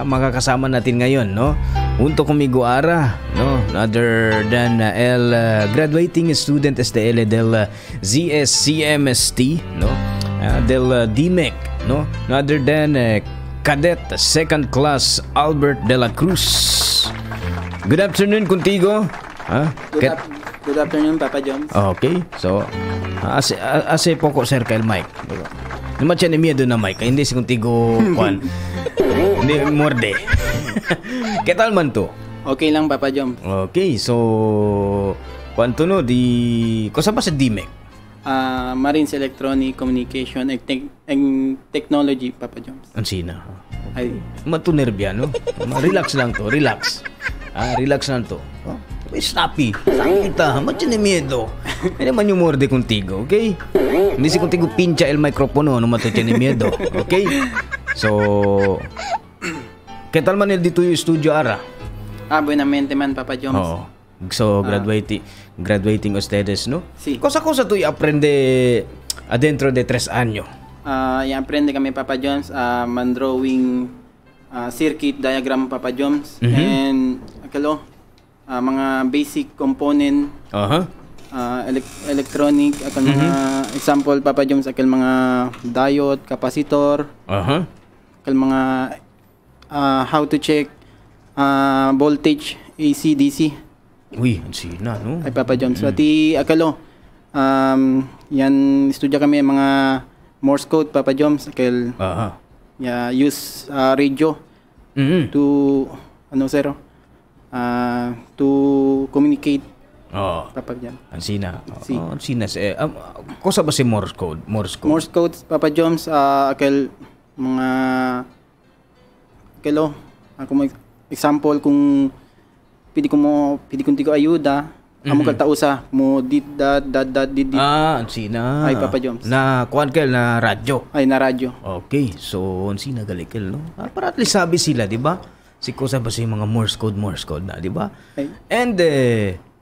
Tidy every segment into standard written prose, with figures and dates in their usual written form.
makakasama natin ngayon, no? Untuk conmigo ara, no? Other than el graduating student STL del ZSCMST, no? Del DMEC, no? Other than Cadet Second Class Albert de la Cruz. Good afternoon contigo. Good afternoon, Papa Joms. Okay, so ase poco cerca el mic. Naman siya ni miedo na mic. Hindi si contigo Juan. Hindi morde. ¿Qué tal man to? Okay lang, Papa Joms. Okay, so kwanto no di cosa pa sa DMEC? Marines Electronic Communication and Technology, Papa Joms. Ansina. Ay, Matunerbia, no? Relax lang to, relax. Relax lang to. May snappy. Sakita, matyan ni miedo. Hindi naman yung morde contigo, okay? Hindi si contigo pincha el microfono, no matyan ni miedo, okay? So, ¿qué tal man el dito yung studio, ara? buenamente man, Papa Joms. Oo. So, graduating ustedes, no? Sí. Cosa tu aprende adentro de 3 años? Aprende kami, Papa Joms, man-drawing circuit diagram, Papa Joms. And, mga basic component, electronic, mga example, Papa Joms, mga diode, capacitor, mga how to check voltage, AC, DC. Uy, ansina, no? Ay, Papa Joms. Pati, yan, estudya kami mga Morse code, Papa Joms. Use radio to, to communicate. Papa Joms. Ansina. Si. Ansina. Cosa ba si Morse code? Morse code, Papa Joms, mga, example, kung pwede kong tigo ayuda, amo kaltausa mo dit. Ansina. Ay, Papa Joms. Na kuan kel na radyo. Ay, na radyo. Okay, so ansina galikel, no? Para at least sabi sila, di ba? Si cosa ba si mga Morse code na, di ba? And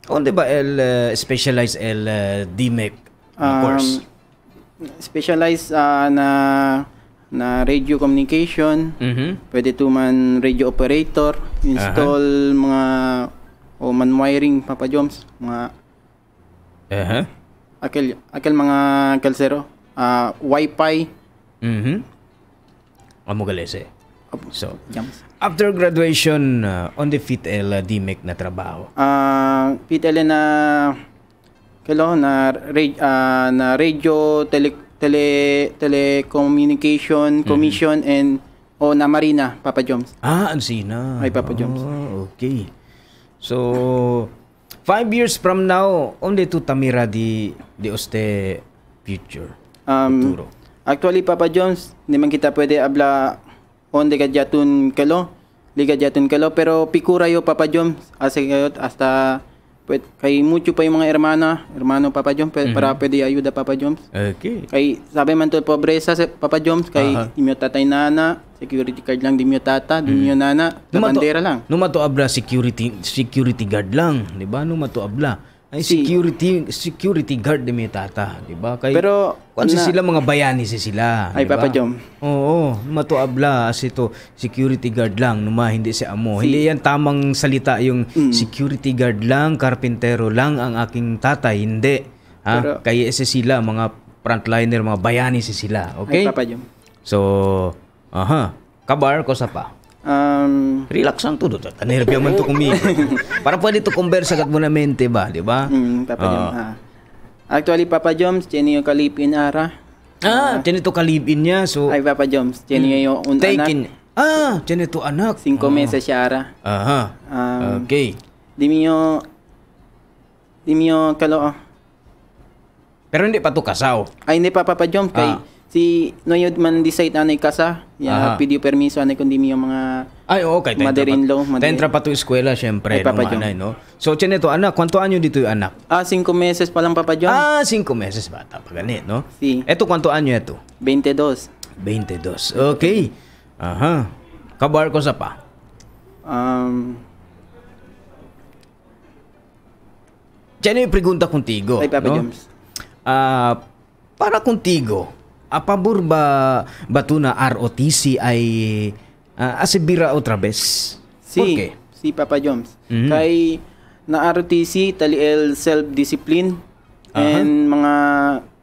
onde ba el specialize el DMEC course? Specialize na radio communication. Pwede to man radio operator, install mga man wiring, Papa Joms, mga akel mga kalsero, Wi-Fi. Amo galese. So, Joms. After graduation, on the fit el DMEC na trabaho? Fit el na radio telecommunication commission and na marina, Papa Joms. Ansina. Ay, Papa Joms. Okay. So 5 years from now, onde tu tamira di uste future? Futuro. Actually, Papa Joms, hindi man kita pwede abla onde gadjatun kalo, pero pikura yo, Papa Joms, hasta kay mucho pa yung mga hermano, Papa Joms, para pwede ayuda, Papa Joms. Okay. Kay sabi man to pobresa, Papa Joms, kay di mo tatay nana, security card lang, di mo tata, di mo nana, bandera lang. Numato abla security guard lang, di ba? Numato abla. Ay security guard di mo tata, di ba? Kay pero sila mga bayani sila. Ay, diba? Papa Joms. Oo, numato abla as ito security guard lang, hindi si amo. Hindi yan tamang salita yung security guard lang, karpintero lang ang aking tatay, hindi. Pero, kaya sila mga frontliner, mga bayani sila, okay? Ay, Papa Joms. So, kabar ko sa pa. Relax lang to. Tanerbya man to kumigo. Para pwede to conversa kat mo na mente ba, di ba? Papa Joms. Actually, Papa Joms, tiyan yung kalipin ara. Tiyan ito kalipin niya. So, ay, Papa Joms, tiyan yung anak. Tiyan ito anak. 5 meses siya ara. Okay. Di mo kalo. Pero hindi pa to kasaw. Ay, hindi pa, Papa Joms. Kay si noyod man decide anay kasa, pidiyo permiso anay kundi mi yung mga okay, mother-in-law. Tentra pa to eskwela syempre, no? So ito anak, kwanto anyo dito yung anak? 5 meses pa lang, Papa Joms. 5 meses bata pa ganit, no? Si. Eto kwanto anyo ito? 22. Okay. Kabar ko sa pa. Diyan yung pregunta contigo. Ay, Papa no? Joms. Para contigo, pabor ba to na ROTC ay as bira otra vez? ¿Por qué? Si Papa Joms. Kay na ROTC tali el self-discipline and mga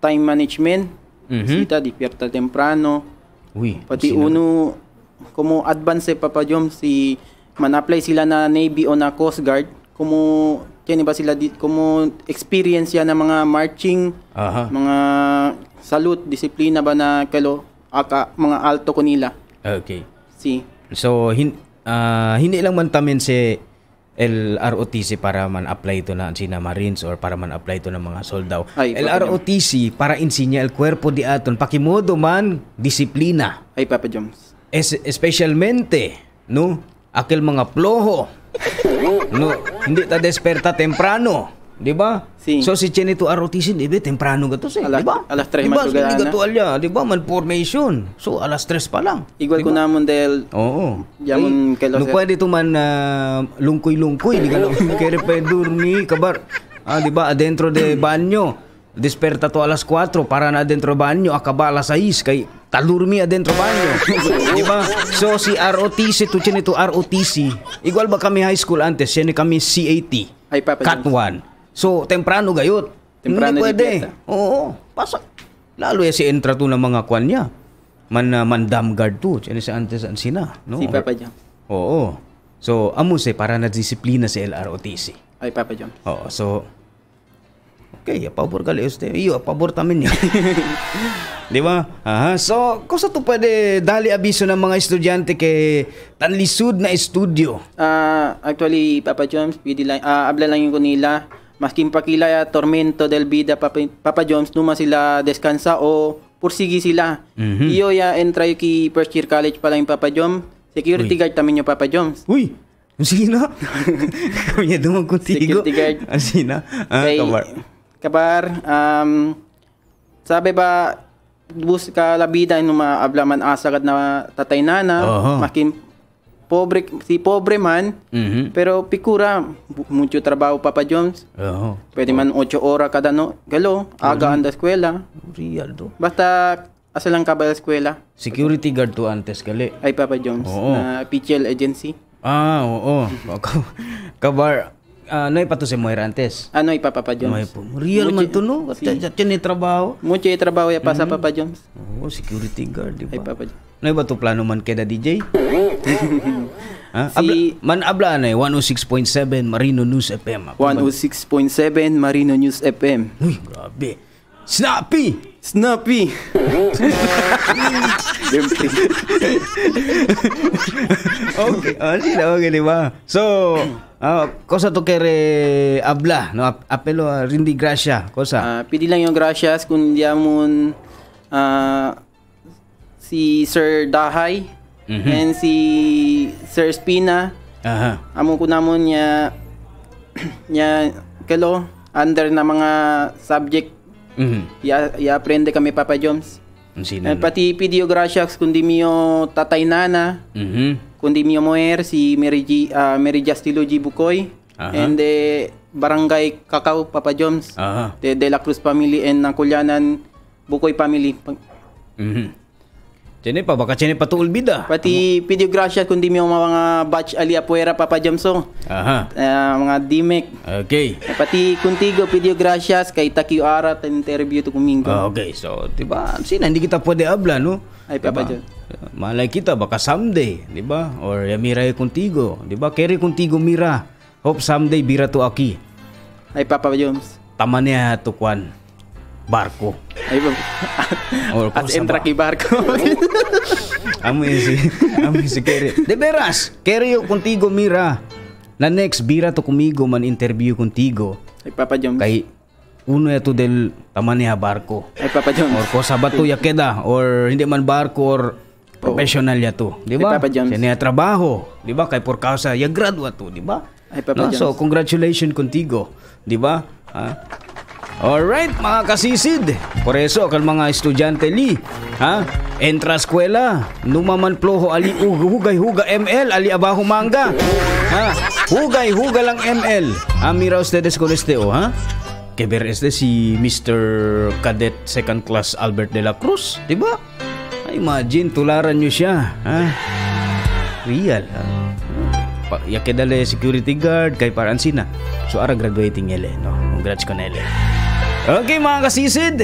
time management. Sita despierta temprano. Uy, Pati uno como advance Papa Joms si man-apply sila na Navy o na Coast Guard. Como tiyan ba sila como experience yan ng mga marching, mga salute, disiplina ba na kalo mga alto ko nila. Okay. Si. So hindi lang man tamin si LROTC para man apply ito na sina Marines or para man apply ito ng mga soldado. LROTC para insinya el cuerpo di aton pakimodo man disiplina. Ay Papa Joms. Especialmente no akil mga ploho. No, hindi ta desperta temprano, di ba? Si. So si Chenito ROTC, di ba, temprano gato siya, di ba? Alas 3 diba? madrugada Hindi gato alya, di ba? Man formation. So alas 3 pa lang. Igual diba? ko namon dahil Oo. Yaman kay No pwede to man lungkoy-lungkoy, di ka lang kere pa durmi kabar. Di ba? Adentro de banyo. Desperta to alas 4 para na adentro banyo, akaba alas 6 kay talurmi adentro banyo. Di ba? So si ROTC to Chenito ROTC, igual ba kami high school antes, yan kami CAT. Ay Papa Cat 1. So temprano gayot. Temprano Hindi pwede. di Oo. Pasak. Lalo si entra to ng mga kwan niya. Man guard to. Yan si antes ang sina. No? Si Papa Joms. Oo. So amos para na disiplina si LROTC. Ay Papa Joms. Oo. So okay, pabor kali usted. Iyo, pabor tamin niya. Di ba? So, kung sa to pwede dali abiso ng mga estudyante kay tanlisod na estudio? Actually, Papa Joms, pwede lang, abla lang yung nila. Masking pakila tormento del vida, Papa Joms, numa sila deskansa o pursigi sila. Iyo ya entra yung ki first year college pa lang yung Papa Joms. Security guard tamin yung Papa Joms. Uy! Ang sina? Kanya dumang kuntigo. Security guard. Ang sina? Kabar, sabi ba, bus ka labida yung maablaman asagad na tatay nana, makin pobre man, pero pikura, mucho trabaho Papa Joms. Pwede man 8 oras kada galo, aga anda eskwela. Real do. Basta asa lang ka ba eskwela? Security guard to antes kali. Ay Papa Joms, na PCL agency. Oo. Kabar, ano pa to si Moira antes? Ano ay Papa Joms? Real man to no? Tiyan ni trabaho. Mucho yung trabaho ya pa sa Papa Joms. Oo, security guard, di ba? Ay Papa Joms. Ano ba to plano man keda DJ? Abla na 106.7 Marino News FM. 106.7 Marino News FM. Uy, grabe. Snappy! Okay, okay, di ba? So, cosa to kere abla, no? Apelo rindi gracia, cosa? Pidi lang yung gracias kung diamon si Sir Dahay and si Sir Spina. Amo ko namon nya kalo under na mga subject. Ya-aprende kami Papa Joms. Pati pidio gracias kundi mio tatay nana. Kundi mio moer si Mary Justilo G. Bukoy. And barangay Kakao Papa Joms. De la Cruz family and Nakulyanan Bukoy family. Chene pa baka chene pa tuol bida. Pati pidio gracias kundi mio mga batch ali apuera Papa Jomso. Mga dimek. Okay. Pati kuntigo pidio gracias kay Takio Ara ta interview to kumingo. Okay, so di ba? Sina hindi kita pwede abla no? Ay Papa Joms. Malay kita baka someday, di ba? Or yamira kuntigo, di ba? Keri kuntigo mira. Hope someday bira to aki. Ay Papa Joms. Tamannya to kwan barko. Ay as entra ki barko. Amoy si Keri. De veras, Keri contigo mira. Na next bira to kumigo man interview contigo. Ay Papa Joms. Kay uno ya to del tamannya barko. Ay Papa Joms. Or cosa ba to ya queda or hindi man barko or professional ya to, di ba? Ay Papa Joms. Siya trabaho, di ba? Kay por causa ya graduate to, di ba? Ay Papa Joms. So congratulations contigo, di ba? Alright mga kasisid. Por eso kal mga estudyante li, entra eskwela, numaman ploho ali hugay ML ali abajo manga. Hugay lang ML. Mira ustedes con este Que ver este si Mr. Cadet Second Class Albert de la Cruz, di ba? Imagine tularan niyo siya, real. Yakidale security guard kay parang sina. So ara graduating ele, no. Congrats ko na ele. Okay mga kasisid.